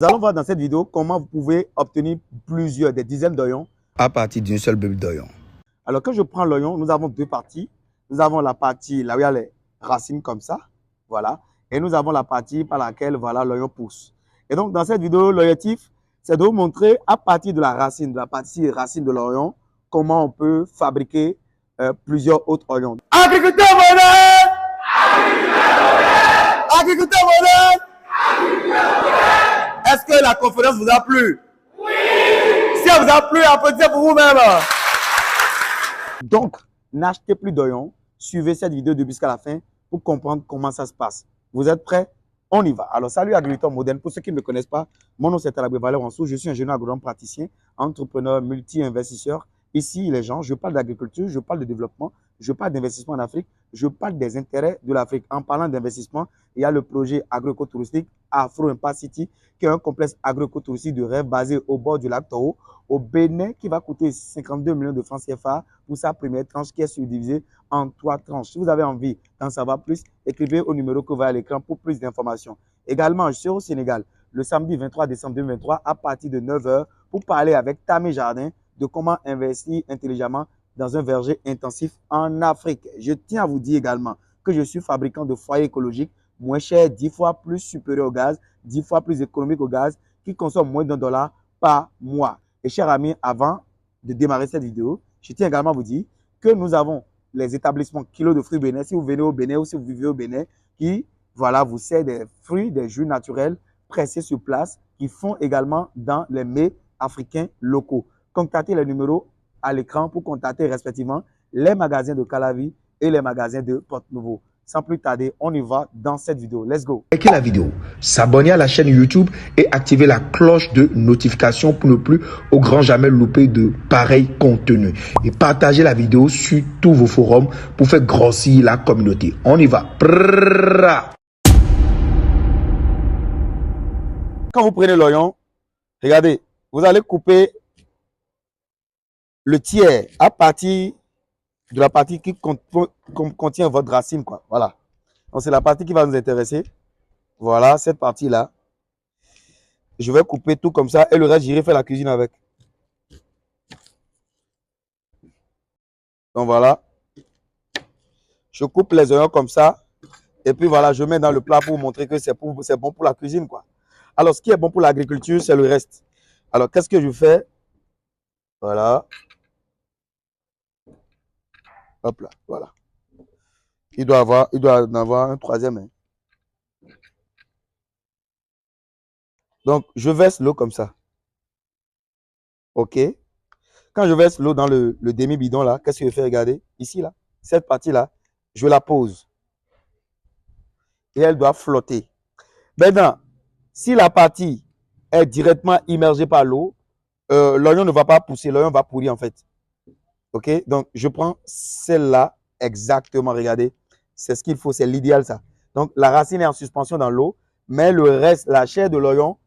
Nous allons voir dans cette vidéo comment vous pouvez obtenir des dizaines d'oignons à partir d'une seule bulbe d'oignon. Alors, quand je prends l'oignon, nous avons deux parties. Nous avons la partie là où il y a les racines comme ça, voilà. Et nous avons la partie par laquelle, voilà, l'oignon pousse. Et donc, dans cette vidéo, l'objectif, c'est de vous montrer à partir de la racine, de la partie racine de l'oignon, comment on peut fabriquer plusieurs autres oignons. Agriculteur moderne! Agriculteur moderne! Est-ce que la conférence vous a plu? Oui! Si elle vous a plu, applaudissez pour vous-même. Donc, n'achetez plus d'oignons. Suivez cette vidéo de jusqu'à la fin pour comprendre comment ça se passe. Vous êtes prêts? On y va. Alors, salut agriculteurs modernes. Pour ceux qui ne me connaissent pas, mon nom c'est Talabé Valère Wansou. Je suis ingénieur agronome praticien, entrepreneur, multi-investisseur. Ici, les gens, je parle d'agriculture, je parle de développement, je parle d'investissement en Afrique, je parle des intérêts de l'Afrique. En parlant d'investissement, il y a le projet agroécotouristique Afro Impact City, qui est un complexe agroécotouristique de rêve basé au bord du lac Toro, au Bénin, qui va coûter 52 millions de francs CFA pour sa première tranche qui est subdivisée en 3 tranches. Si vous avez envie d'en savoir plus, écrivez au numéro que vous voyez à l'écran pour plus d'informations. Également, je suis au Sénégal le samedi 23 décembre 2023 à partir de 9 h pour parler avec Tamé Jardin de comment investir intelligemment dans un verger intensif en Afrique. Je tiens à vous dire également que je suis fabricant de foyers écologiques moins cher, 10 fois plus supérieur au gaz, 10 fois plus économique au gaz, qui consomme moins d'$1 par mois. Et chers amis, avant de démarrer cette vidéo, je tiens également à vous dire que nous avons les établissements Kilo de fruits Bénin, si vous venez au Bénin ou si vous vivez au Bénin, qui voilà, vous sert des fruits, des jus naturels pressés sur place, qui font également dans les mets africains locaux. Contactez les numéros à l'écran pour contacter respectivement les magasins de Calavi et les magasins de Porte-Nouveau. Sans plus tarder, on y va dans cette vidéo. Let's go. Likez la vidéo, s'abonner à la chaîne YouTube et activer la cloche de notification pour ne plus au grand jamais louper de pareils contenus. Et partagez la vidéo sur tous vos forums pour faire grossir la communauté. On y va. Quand vous prenez l'oignon, regardez, vous allez couper le tiers à partir de la partie qui contient votre racine, quoi. Voilà. Donc, c'est la partie qui va nous intéresser. Voilà, cette partie-là. Je vais couper tout comme ça et le reste, j'irai faire la cuisine avec. Donc, voilà. Je coupe les oignons comme ça. Et puis, voilà, je mets dans le plat pour vous montrer que c'est bon pour la cuisine, quoi. Alors, ce qui est bon pour l'agriculture, c'est le reste. Alors, qu'est-ce que je fais? Voilà. Hop là, voilà. Il doit en avoir un troisième. Hein. Donc, je verse l'eau comme ça. OK. Quand je verse l'eau dans le demi-bidon là, qu'est-ce que je fais? Regardez, ici là, cette partie-là, je la pose. Et elle doit flotter. Maintenant, si la partie est directement immergée par l'eau, l'oignon ne va pas pousser, l'oignon va pourrir en fait. OK? Donc, je prends celle-là exactement, regardez. C'est ce qu'il faut, c'est l'idéal ça. Donc, la racine est en suspension dans l'eau, mais le reste, la chair de l'oignon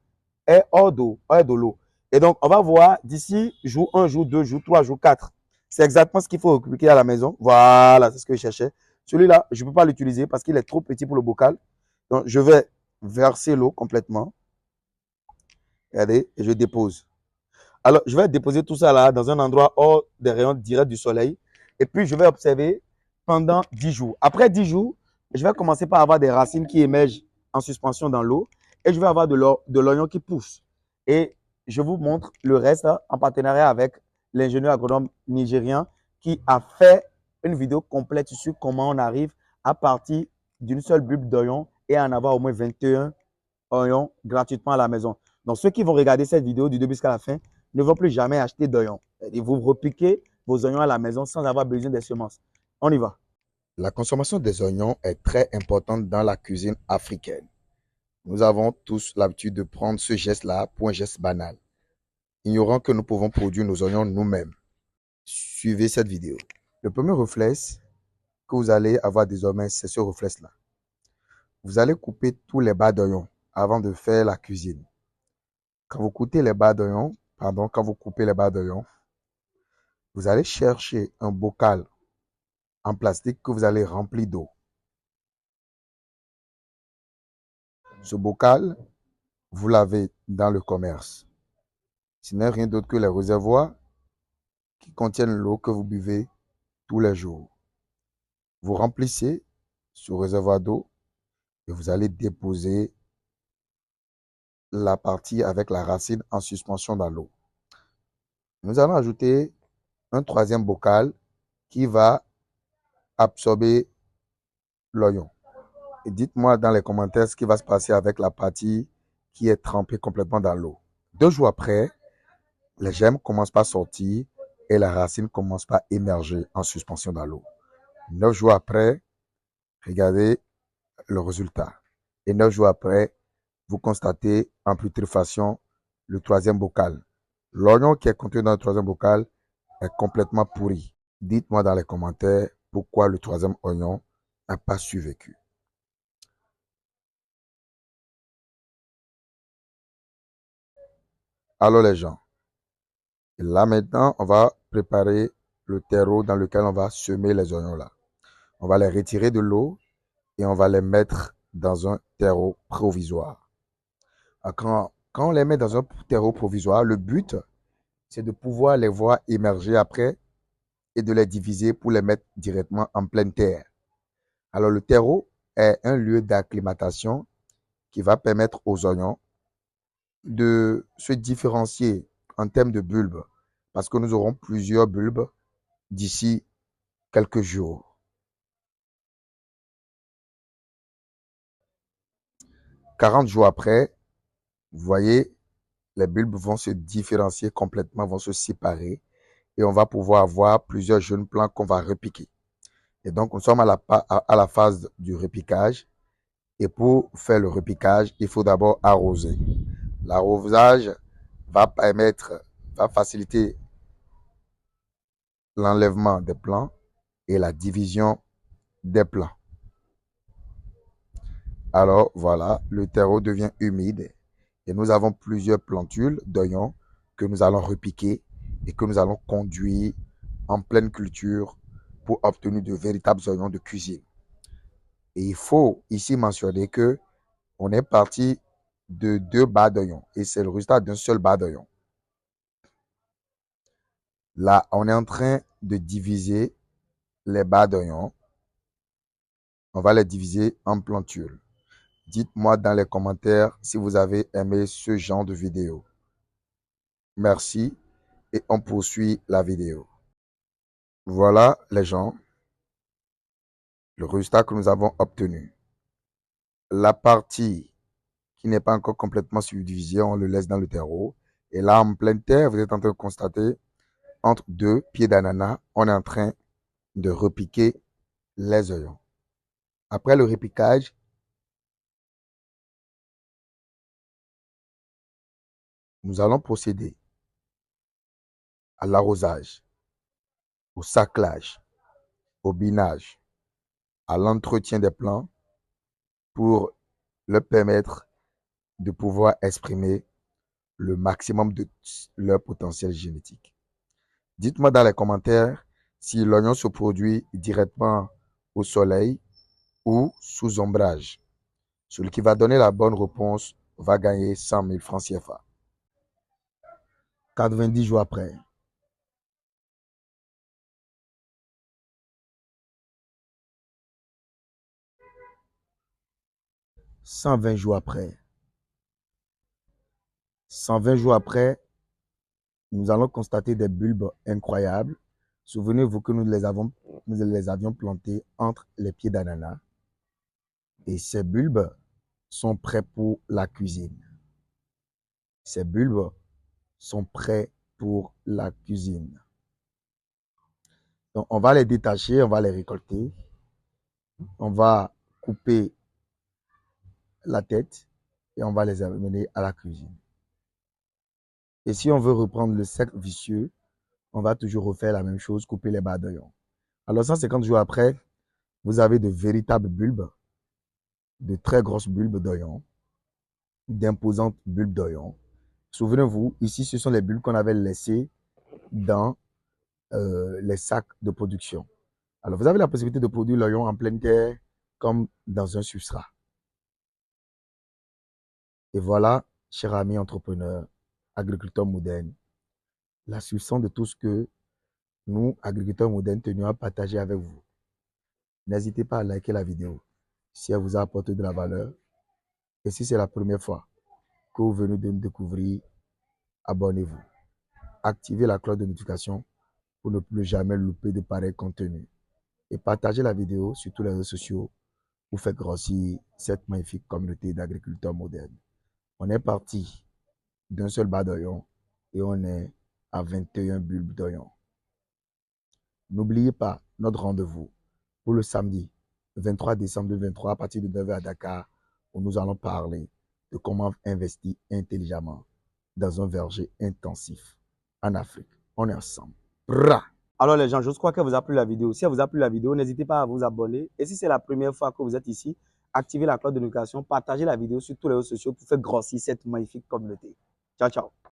est hors d'eau, hors de l'eau. Et donc, on va voir d'ici jour 1, jour 2, jour 3, jour 4. C'est exactement ce qu'il faut appliquer à la maison. Voilà, c'est ce que je cherchais. Celui-là, je ne peux pas l'utiliser parce qu'il est trop petit pour le bocal. Donc, je vais verser l'eau complètement. Regardez, et je dépose. Alors, je vais déposer tout ça là dans un endroit hors des rayons directs du soleil. Et puis, je vais observer pendant 10 jours. Après 10 jours, je vais commencer par avoir des racines qui émergent en suspension dans l'eau. Et je vais avoir de l'oignon qui pousse. Et je vous montre le reste en partenariat avec l'ingénieur agronome nigérien qui a fait une vidéo complète sur comment on arrive à partir d'une seule bulbe d'oignon et à en avoir au moins 21 oignons gratuitement à la maison. Donc, ceux qui vont regarder cette vidéo du début jusqu'à la fin ne vont plus jamais acheter d'oignons. Et vous repiquez vos oignons à la maison sans avoir besoin des semences. On y va. La consommation des oignons est très importante dans la cuisine africaine. Nous avons tous l'habitude de prendre ce geste-là pour un geste banal, ignorant que nous pouvons produire nos oignons nous-mêmes. Suivez cette vidéo. Le premier réflexe que vous allez avoir désormais, c'est ce réflexe-là. Vous allez couper tous les bas d'oignons avant de faire la cuisine. Quand vous coupez les bas d'oignons, vous allez chercher un bocal en plastique que vous allez remplir d'eau. Ce bocal, vous l'avez dans le commerce. Ce n'est rien d'autre que les réservoirs qui contiennent l'eau que vous buvez tous les jours. Vous remplissez ce réservoir d'eau et vous allez déposer la partie avec la racine en suspension dans l'eau. Nous allons ajouter un troisième bocal qui va absorber l'oignon. Et dites-moi dans les commentaires ce qui va se passer avec la partie qui est trempée complètement dans l'eau. 2 jours après, les gemmes commencent par sortir et la racine commence par émerger en suspension dans l'eau. 9 jours après, regardez le résultat. Et 9 jours après, vous constatez en putréfaction le troisième bocal. L'oignon qui est contenu dans le troisième bocal est complètement pourri. Dites-moi dans les commentaires pourquoi le troisième oignon n'a pas survécu. Alors les gens, là maintenant, on va préparer le terreau dans lequel on va semer les oignons là. On va les retirer de l'eau et on va les mettre dans un terreau provisoire. Quand on les met dans un terreau provisoire, le but, c'est de pouvoir les voir émerger après et de les diviser pour les mettre directement en pleine terre. Alors le terreau est un lieu d'acclimatation qui va permettre aux oignons de se différencier en termes de bulbes parce que nous aurons plusieurs bulbes d'ici quelques jours. 40 jours après, vous voyez, les bulbes vont se différencier complètement, vont se séparer et on va pouvoir avoir plusieurs jeunes plants qu'on va repiquer. Et donc, nous sommes à la phase du repiquage. Et pour faire le repiquage, il faut d'abord arroser. L'arrosage va faciliter l'enlèvement des plants et la division des plants. Alors voilà, le terreau devient humide et nous avons plusieurs plantules d'oignons que nous allons repiquer et que nous allons conduire en pleine culture pour obtenir de véritables oignons de cuisine. Et il faut ici mentionner que on est parti de 2 barres d'oignons et c'est le résultat d'un seul barre d'oignon. Là, on est en train de diviser les barres d'oignons. On va les diviser en plantules. Dites-moi dans les commentaires si vous avez aimé ce genre de vidéo. Merci et on poursuit la vidéo. Voilà les gens, le résultat que nous avons obtenu. La partie qui n'est pas encore complètement subdivisée, on le laisse dans le terreau. Et là, en pleine terre, vous êtes en train de constater, entre 2 pieds d'ananas, on est en train de repiquer les oignons. Après le repiquage, nous allons procéder à l'arrosage, au saclage, au binage, à l'entretien des plants pour leur permettre de pouvoir exprimer le maximum de leur potentiel génétique. Dites-moi dans les commentaires si l'oignon se produit directement au soleil ou sous ombrage. Celui qui va donner la bonne réponse va gagner 100 000 francs CFA. 90 jours après. 120 jours après. 120 jours après, nous allons constater des bulbes incroyables. Souvenez-vous que nous les avions plantés entre les pieds d'ananas. Et ces bulbes sont prêts pour la cuisine. Ces bulbes sont prêts pour la cuisine. Donc, on va les détacher, on va les récolter. On va couper la tête et on va les amener à la cuisine. Et si on veut reprendre le cercle vicieux, on va toujours refaire la même chose, couper les barres d'oignon. Alors 150 jours après, vous avez de véritables bulbes, de très grosses bulbes d'oignon, d'imposantes bulbes d'oignon. Souvenez-vous, ici, ce sont les bulbes qu'on avait laissées dans les sacs de production. Alors, vous avez la possibilité de produire l'oignon en pleine terre comme dans un substrat. Et voilà chers amis entrepreneurs, agriculteurs modernes, la suite de tout ce que nous, agriculteurs modernes, tenions à partager avec vous. N'hésitez pas à liker la vidéo si elle vous a apporté de la valeur. Et si c'est la première fois que vous venez de nous découvrir, abonnez-vous. Activez la cloche de notification pour ne plus jamais louper de pareils contenus. Et partagez la vidéo sur tous les réseaux sociaux pour faire grossir cette magnifique communauté d'agriculteurs modernes. On est parti d'un seul bas d'oignon et on est à 21 bulbes d'oignon. N'oubliez pas notre rendez-vous pour le samedi 23 décembre 2023 à partir de 9h à Dakar, où nous allons parler de comment investir intelligemment dans un verger intensif en Afrique. On est ensemble. Bra! Alors les gens, je crois qu'elle vous a plu la vidéo. Si elle vous a plu la vidéo, n'hésitez pas à vous abonner. Et si c'est la première fois que vous êtes ici, activez la cloche de notification, partagez la vidéo sur tous les réseaux sociaux pour faire grossir cette magnifique communauté. Ciao, ciao.